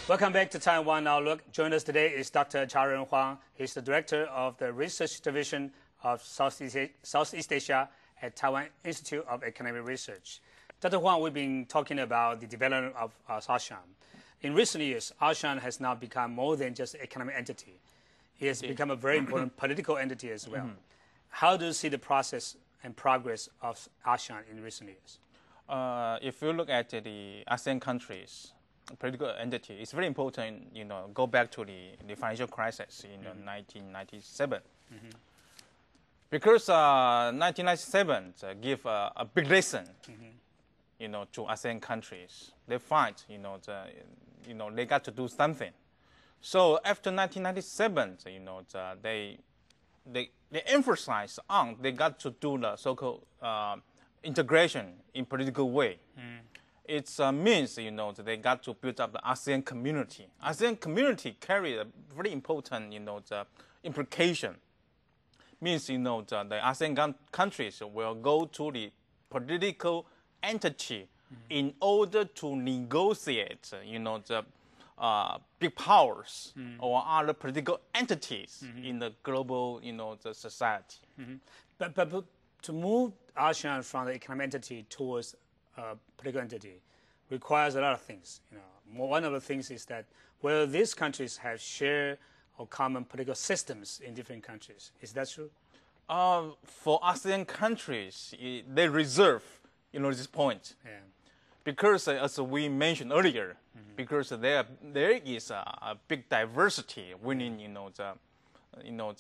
Welcome back to Taiwan Outlook. Joining us today is Dr. Chao-Jen Huang. He's the director of the Research Division of Southeast Asia at Taiwan Institute of Economic Research. Dr. Huang, we've been talking about the development of ASEAN. In recent years, ASEAN has now become more than just an economic entity. It has become a very important political entity as well. How do you see the process and progress of ASEAN in recent years? If you look at the ASEAN countries, political entity, it's very important, go back to the financial crisis in 1997. Because 1997 give a big lesson, to ASEAN countries. They find, they got to do something. So after 1997, they emphasize on they got to do the so-called integration in political way. It means, that they got to build up the ASEAN community. ASEAN community carry a very important, the implication. Means, the ASEAN countries will go to the political entity in order to negotiate, the big powers or other political entities in the global, the society. But to move ASEAN from the economic entity towards political entity requires a lot of things. One of the things is that whether these countries have shared or common political systems in different countries. Is that true? For ASEAN countries, they reserve, this point. Yeah. Because as we mentioned earlier, because there is a big diversity within, the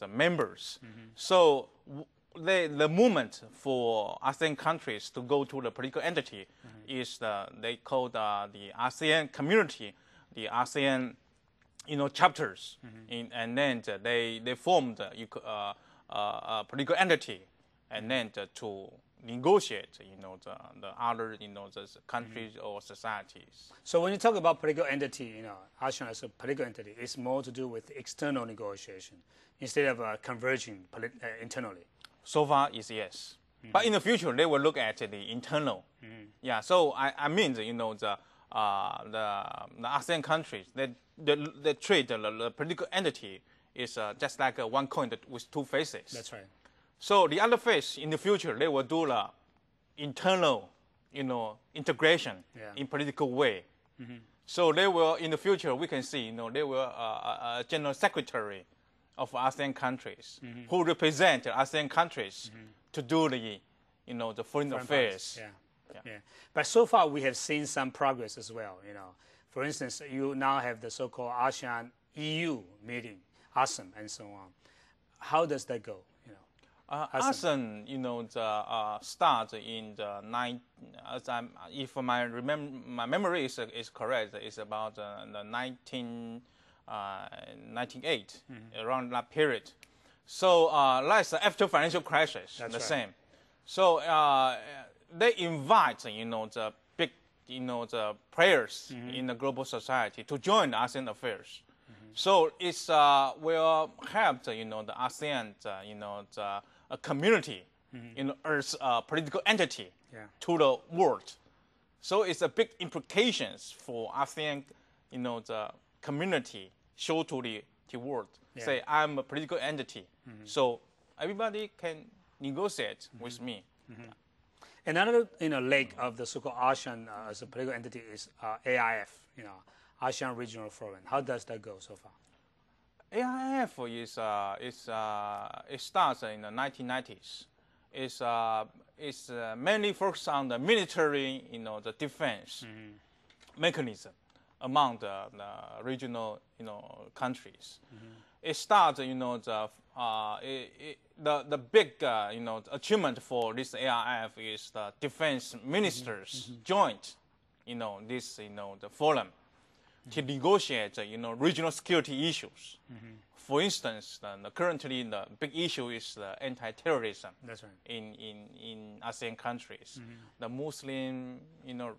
members. So the movement for ASEAN countries to go to the political entity is they call the ASEAN community, the ASEAN, chapters, and then they formed a political entity, and then to negotiate, the other, the countries or societies. So when you talk about political entity, ASEAN as a political entity, it's more to do with external negotiation instead of converging internally. So far is yes. But in the future, they will look at the internal. Yeah, so I mean, the ASEAN countries, they treat the political entity is just like one coin with two faces. That's right. So the other face in the future, they will do the internal, integration in political way. So they will, in the future, we can see, they will a general secretary of ASEAN countries who represent ASEAN countries to do the, the foreign affairs. Yeah. But so far, we have seen some progress as well. For instance, you now have the so-called ASEAN EU meeting, ASEAN, and so on. How does that go? ASEAN, start in the if my memory is correct, it's about the 1998, around that period. So that's after financial crisis, That's the right. same. So they invite, the big, the players in the global society to join the ASEAN affairs. So it's will help, the ASEAN, a community, as a political entity to the world. So it's a big implications for ASEAN, the community show to the world. Say I'm a political entity, so everybody can negotiate with me. Another leg of the so-called ASEAN as a political entity is AIF, ASEAN Regional Forum. How does that go so far? AIF it starts in the 1990s. It's mainly focused on the military, the defense mechanism among the regional, countries. It starts, the big, achievement for this AIF is the defense ministers joint, this, the forum to negotiate, regional security issues. For instance, currently the big issue is the anti-terrorism. That's right. in ASEAN countries. The Muslim, the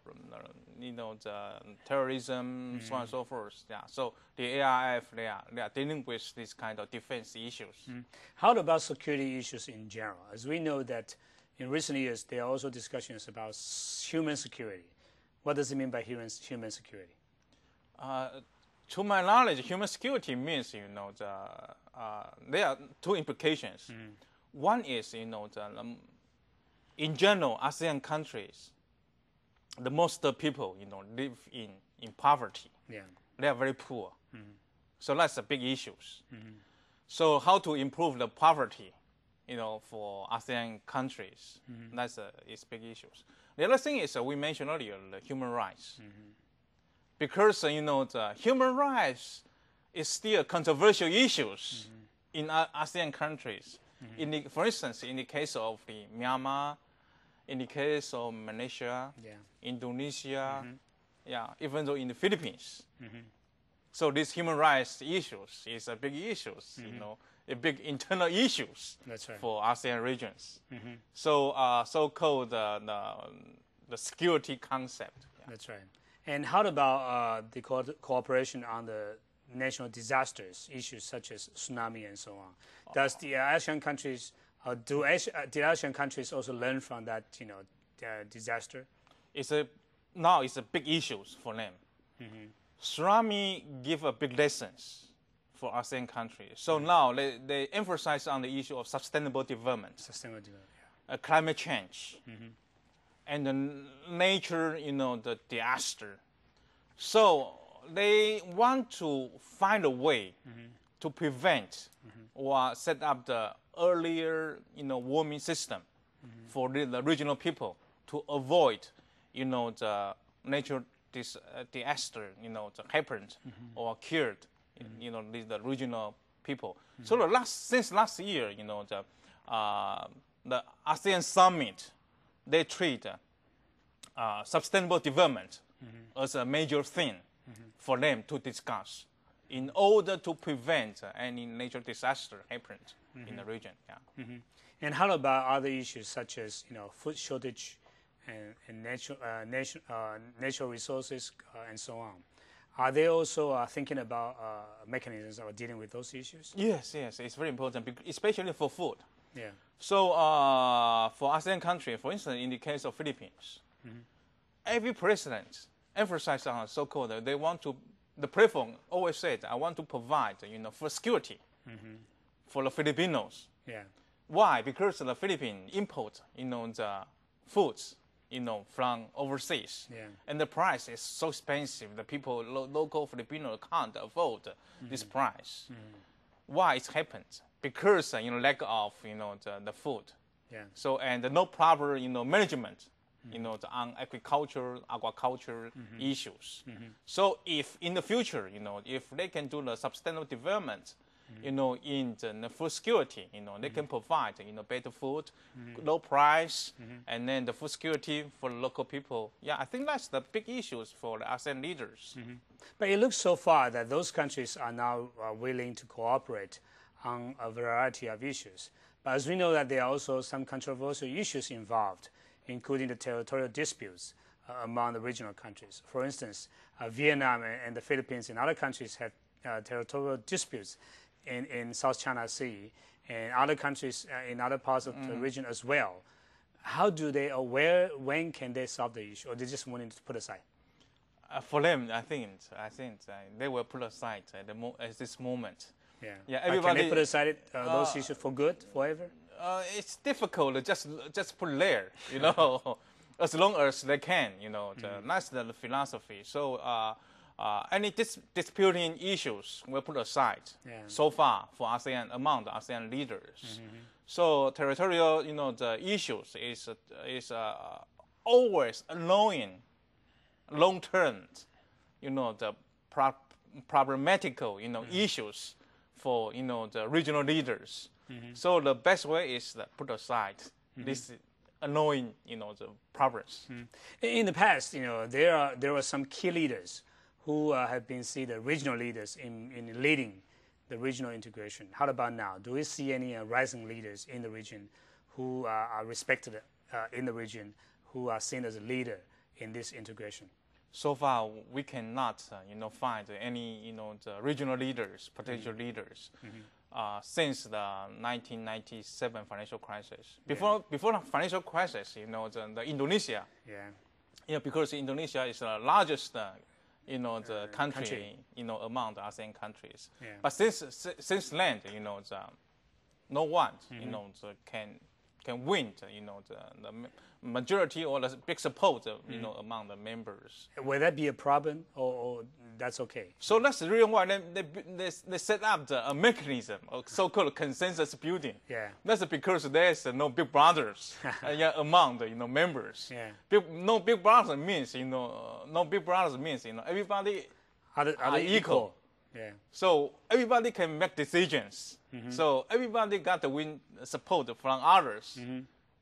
terrorism, so on and so forth. Yeah. So the AIF, they are dealing with this kind of defense issues. How about security issues in general? As we know that in recent years, there are also discussions about human security. What does it mean by human security? To my knowledge, human security means, there are two implications. One is, in general, ASEAN countries, the most people, live in poverty. Yeah. They are very poor. So that's a big issue. So how to improve the poverty, for ASEAN countries, is big issues. The other thing is, we mentioned earlier, the human rights. Because, the human rights is still controversial issues in ASEAN countries. For instance, in the case of Myanmar, in the case of Malaysia, Indonesia, even though in the Philippines. So these human rights issues is a big issues, a big internal issues. That's right. For ASEAN regions. So so-called the security concept. That's right. And how about the cooperation on the national disasters issues such as tsunami and so on? Does the ASEAN countries did ASEAN countries also learn from that disaster? Now it's a big issue for them. Tsunami give a big lessons for ASEAN countries. So now they emphasize on the issue of sustainable development. Sustainable development. Climate change. And the nature, the disaster. So they want to find a way to prevent or set up the earlier, warming system for the regional people to avoid, the natural disaster, to happen or occurred, the regional people. So since last year, the ASEAN summit, they treat sustainable development as a major thing for them to discuss in order to prevent any natural disaster happening in the region. And how about other issues such as food shortage and natural resources and so on? Are they also thinking about mechanisms of dealing with those issues? Yes, it's very important, especially for food. Yeah. So for ASEAN countries, for instance, in the case of Philippines, every president emphasizes on so-called, the president always said, I want to provide, food security for the Filipinos. Yeah. Why? Because the Philippines import, the foods, from overseas. Yeah. And the price is so expensive, the people, local Filipinos can't afford this price. Why it happened? Because lack of the food. Yeah. So and no proper management, on aquaculture issues. So if in the future, if they can do the sustainable development, in the food security, they can provide better food, low price, and then the food security for the local people. Yeah, I think that's the big issues for the ASEAN leaders. But it looks so far that those countries are now willing to cooperate on a variety of issues. But as we know that there are also some controversial issues involved, including the territorial disputes among the regional countries. For instance, Vietnam and the Philippines and other countries have territorial disputes in South China Sea and other countries in other parts of the region as well. How do they, or when can they solve the issue, or they just want to put aside? For them, I think they will put aside at this moment. Yeah. Everybody. Can they put aside those issues for good, forever? It's difficult to just put there, as long as they can, that's the philosophy. So any disputing issues will put aside so far for ASEAN, among the ASEAN leaders. So territorial, the issues is always annoying, long-term, the problematical, issues for, the regional leaders. So the best way is to put aside this annoying, the problems. In the past, there were some key leaders who have been seen the regional leaders in leading the regional integration. How about now? Do we see any rising leaders in the region who are respected in the region, who are seen as a leader in this integration? So far, we cannot, find any, the regional leaders, potential leaders, since the 1997 financial crisis. Before the financial crisis, the Indonesia. Yeah. Because Indonesia is the largest the country, among the ASEAN countries. Yeah. But since then, no one, can win, the majority or the big support, among the members. Will that be a problem, or that's okay? So that's the reason why they set up a mechanism, a so-called consensus building. Yeah. That's because there's no big brothers among the members. Yeah. No big brothers means everybody are they equal? Yeah. So everybody can make decisions. So everybody got to win support from others.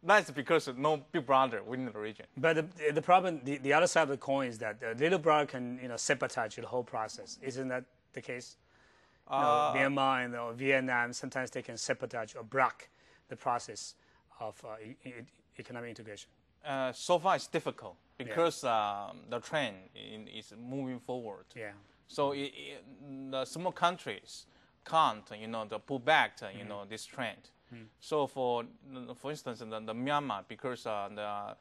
That's because no big brother win the region. But the problem, the other side of the coin is that the little brother can sabotage the whole process. Isn't that the case? Myanmar and Vietnam, sometimes they can sabotage or block the process of economic integration. So far it's difficult because the trend is moving forward. Yeah. So the small countries can't, to pull back, this trend. So for instance, the Myanmar, because the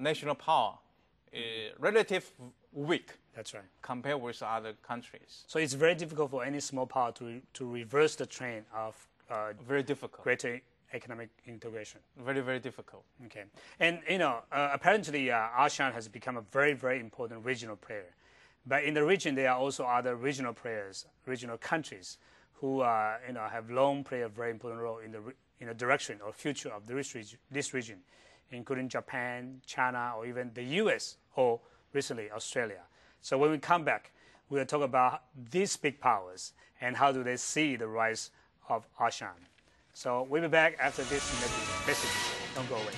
national power is relatively weak. That's right. Compared with other countries. So it's very difficult for any small power to reverse the trend of very difficult. Greater economic integration. Very, very difficult. Okay. And, apparently ASEAN has become a very, very important regional player. But in the region, there are also other regional players, regional countries, who have long played a very important role in the direction or future of this region, including Japan, China, or even the U.S. or recently Australia. So when we come back, we'll talk about these big powers and how do they see the rise of ASEAN. So we'll be back after this message. Don't go away.